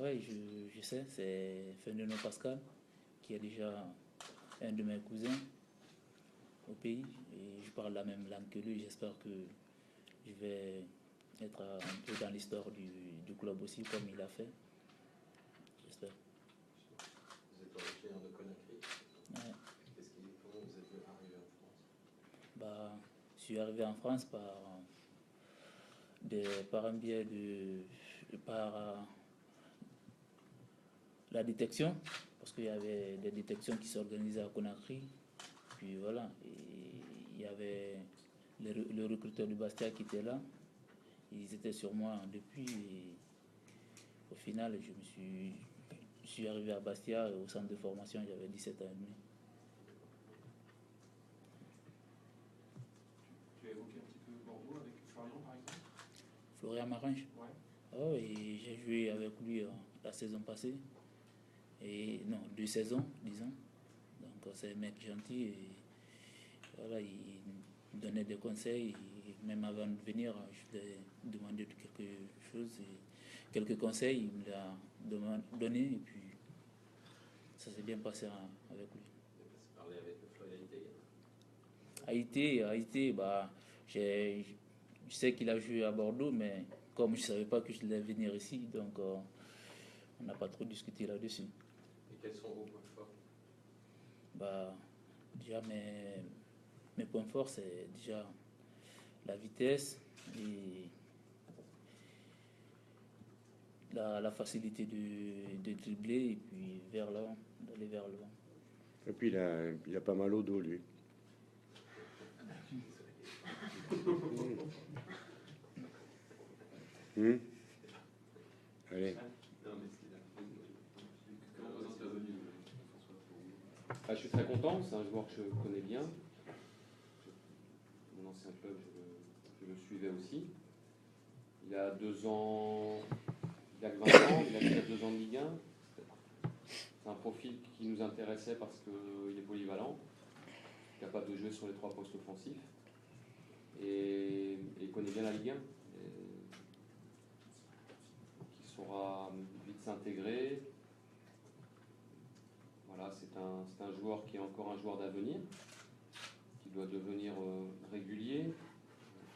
Oui, je sais, c'est Fernando Pascal, qui est déjà un de mes cousins au pays. Et je parle la même langue que lui. J'espère que je vais être un peu dans l'histoire du club aussi, comme il a fait. J'espère. Vous êtes originaire de Conakry. Ouais. Comment vous êtes arrivé en France? Bah, je suis arrivé en France par un biais par la détection, parce qu'il y avait des détections qui s'organisaient à Conakry. Puis voilà, et il y avait le recruteur du Bastia qui était là. Ils étaient sur moi depuis. Et au final, je suis arrivé à Bastia, au centre de formation, j'avais 17 ans et demi. Tu as évoqué un petit peu Bordeaux avec Florian, par exemple? Florian Marange. Ouais. Oh, et j'ai joué avec lui la saison passée. Et non, 2 saisons, disons. Donc c'est un mec gentil. Et voilà, il me donnait des conseils. Et même avant de venir, je lui ai demandé quelque chose. Et quelques conseils, il me l'a donné. Et puis ça s'est bien passé avec lui. Vous parlez avec Florian Haïti, bah, je sais qu'il a joué à Bordeaux, mais comme je ne savais pas que je devais venir ici, donc on n'a pas trop discuté là-dessus. Et quels sont vos points forts? Bah, déjà, mes points forts, c'est déjà la vitesse et la facilité de dribbler et puis d'aller vers l'avant. Et puis il a pas mal au dos, lui. Allez. Je suis très content, c'est un joueur que je connais bien. Mon ancien club, je le suivais aussi. Il a 2 ans, il a 20 ans, il a déjà 2 ans de Ligue 1. C'est un profil qui nous intéressait parce qu'il est polyvalent, capable de jouer sur les 3 postes offensifs. Et il connaît bien la Ligue 1. Qui saura vite s'intégrer. Voilà, c'est un joueur qui est encore un joueur d'avenir, qui doit devenir régulier,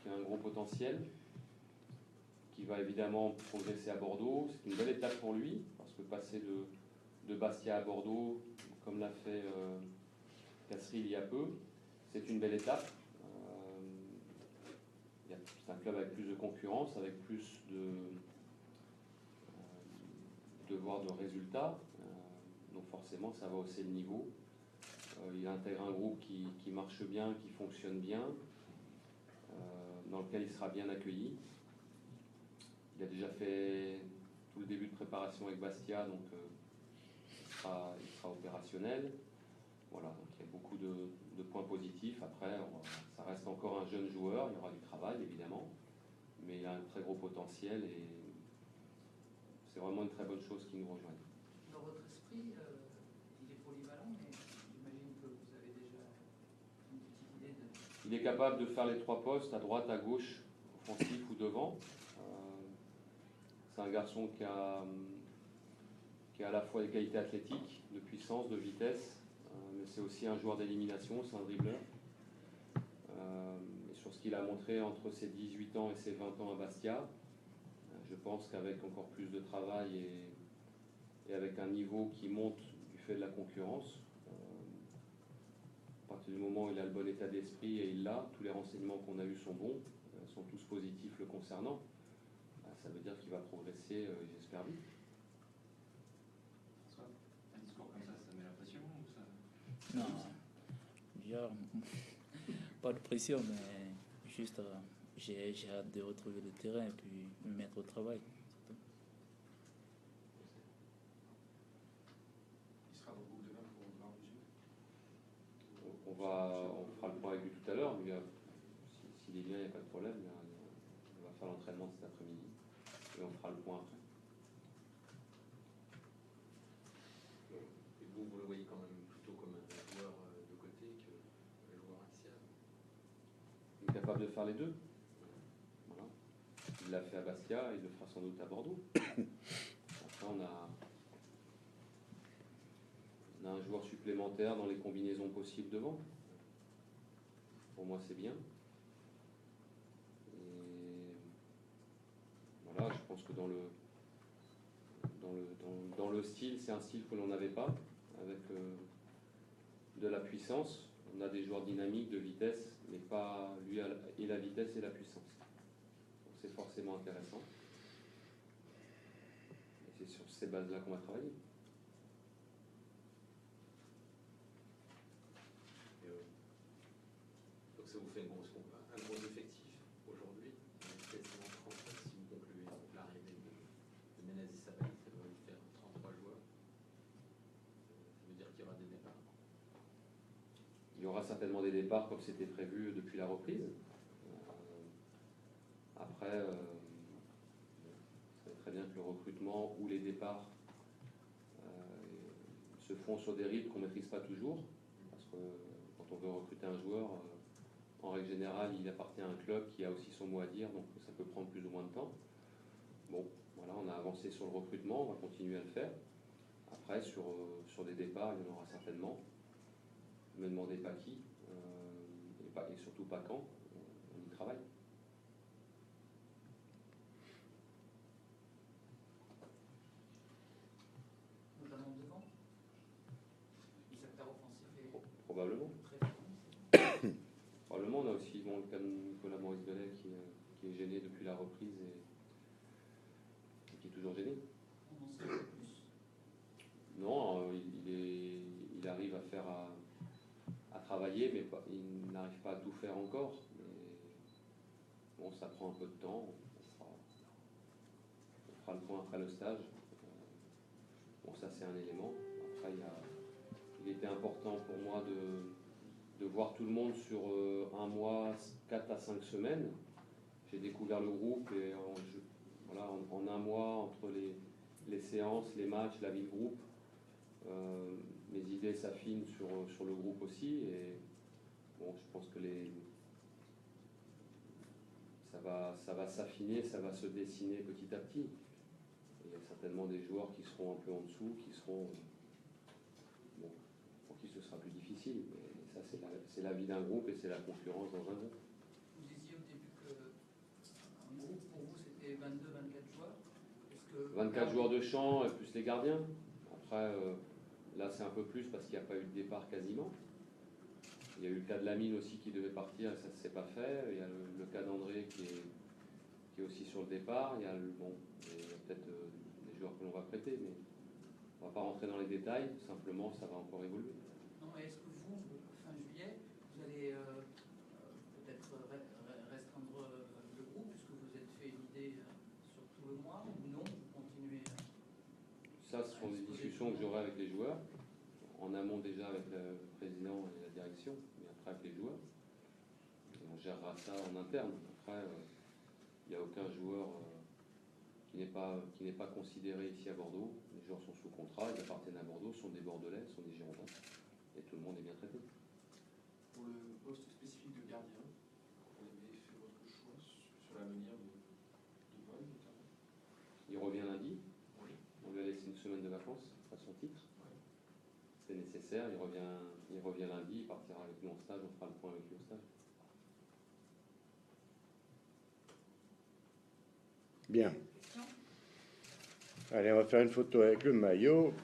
qui a un gros potentiel, qui va évidemment progresser à Bordeaux. C'est une belle étape pour lui, parce que passer de Bastia à Bordeaux, comme l'a fait Casserie il y a peu, c'est une belle étape. C'est un club avec plus de concurrence, avec plus de devoirs de résultats. Donc forcément, ça va hausser le niveau. Il intègre un groupe qui marche bien, qui fonctionne bien, dans lequel il sera bien accueilli. Il a déjà fait tout le début de préparation avec Bastia, donc il sera opérationnel. Voilà, donc il y a beaucoup de points positifs. Après, ça reste encore un jeune joueur, il y aura du travail évidemment, mais il a un très gros potentiel et c'est vraiment une très bonne chose qu'il nous rejoigne. Dans votre esprit, il est polyvalent, mais j'imagine que vous avez déjà une petite idée de... Il est capable de faire les 3 postes, à droite, à gauche, offensif ou devant. C'est un garçon qui a à la fois des qualités athlétiques, de puissance, de vitesse, mais c'est aussi un joueur d'élimination, c'est un dribbleur. Et sur ce qu'il a montré entre ses 18 ans et ses 20 ans à Bastia, je pense qu'avec encore plus de travail et avec un niveau qui monte du fait de la concurrence, à partir du moment où il a le bon état d'esprit, et il l'a, tous les renseignements qu'on a eus sont bons, sont tous positifs le concernant, ça veut dire qu'il va progresser, j'espère vite. François, un discours comme ça met la pression ou ça... Non, déjà, pas de pression, mais juste j'ai hâte de retrouver le terrain et puis me mettre au travail. Il sera dans le groupe demain pour voir le jeu. On fera le point avec lui tout à l'heure, mais s'il est bien, il n'y a pas de problème. On va faire l'entraînement cet après-midi et on fera le point après. Et vous le voyez quand même plutôt comme un joueur de côté que le joueur axial? Il est capable de faire les deux. Voilà. Il l'a fait à Bastia, il le fera sans doute à Bordeaux. Après, on a joueur supplémentaire dans les combinaisons possibles devant. Pour moi, c'est bien. Et voilà, je pense que dans le style, c'est un style que l'on n'avait pas, avec de la puissance. On a des joueurs dynamiques de vitesse, mais pas lui et la vitesse et la puissance. Donc c'est forcément intéressant. Et c'est sur ces bases-là qu'on va travailler. Donc ça vous fait un gros effectif aujourd'hui, quasiment 30, si vous concluez l'arrivée de Menezes Sabaly, ça doit vous faire 33 joueurs. Ça veut dire qu'il y aura des départs. Il y aura certainement des départs comme c'était prévu depuis la reprise. Après, c'est très bien que le recrutement ou les départs se font sur des rythmes qu'on ne maîtrise pas toujours. Parce que quand on veut recruter un joueur, en règle générale, il appartient à un club qui a aussi son mot à dire, donc ça peut prendre plus ou moins de temps. Bon, voilà, on a avancé sur le recrutement, on va continuer à le faire. Après, sur des départs, il y en aura certainement. Ne me demandez pas qui, et surtout pas quand, on y travaille. Notamment devant. Le secteur offensif est Probablement. très fort. Probablement, on a aussi le cas de Nicolas Maurice Delay qui est gêné depuis la reprise et qui est toujours gêné. On en sait un peu plus. Non, il arrive à faire à travailler, mais il n'arrive pas à tout faire encore. Mais bon, ça prend un peu de temps. On fera le point après le stage. Bon, ça c'est un élément. Après, il était important pour moi de voir tout le monde sur un mois, 4 à 5 semaines. J'ai découvert le groupe et en un mois, entre les séances, les matchs, la vie de groupe, mes idées s'affinent sur le groupe aussi. Et bon, je pense que ça va s'affiner, ça va se dessiner petit à petit. Et il y a certainement des joueurs qui seront un peu en dessous, pour qui ce sera plus difficile. Mais ça, c'est la vie d'un groupe et c'est la concurrence dans un groupe. Vous disiez au début qu'un groupe pour vous c'était 22-24 joueurs. Est-ce que 24 joueurs de champ et plus les gardiens. Après, là c'est un peu plus parce qu'il n'y a pas eu de départ quasiment. Il y a eu le cas de Lamine aussi qui devait partir et ça ne s'est pas fait. Il y a le cas d'André qui est aussi sur le départ. Il y a peut-être des joueurs que l'on va prêter, mais on ne va pas rentrer dans les détails. Simplement, ça va encore évoluer. Non, mais est-ce que vous, fin juillet, vous allez peut-être restreindre le groupe puisque vous êtes fait une idée sur tout le mois ou non, vous continuez Ça, ce sont des discussions que j'aurai avec les joueurs, en amont déjà avec le président et la direction, mais après avec les joueurs. Et on gérera ça en interne. Après, il n'y a aucun joueur qui n'est pas considéré ici à Bordeaux. Les joueurs sont sous contrat, ils appartiennent à Bordeaux, sont des Bordelais, sont des Girondins. Et tout le monde est bien traité. Pour le poste spécifique de gardien, vous avez fait votre choix sur l'avenir de Paul, notamment. Il revient lundi. Oui. On lui a laissé une semaine de vacances à son titre. Ouais. C'était nécessaire. Il revient lundi, il partira avec nous en stage, on fera le point avec lui au stage. Bien. Allez, on va faire une photo avec le maillot.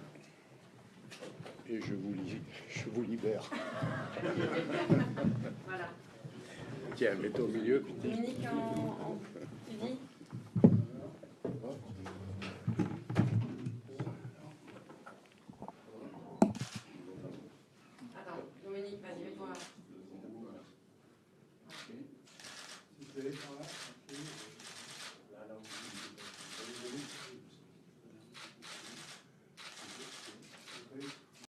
Et je vous libère. Voilà. Tiens, mets-toi au milieu. Dominique tu dis Attends, Dominique, vas-y, mets-toi. Vous avez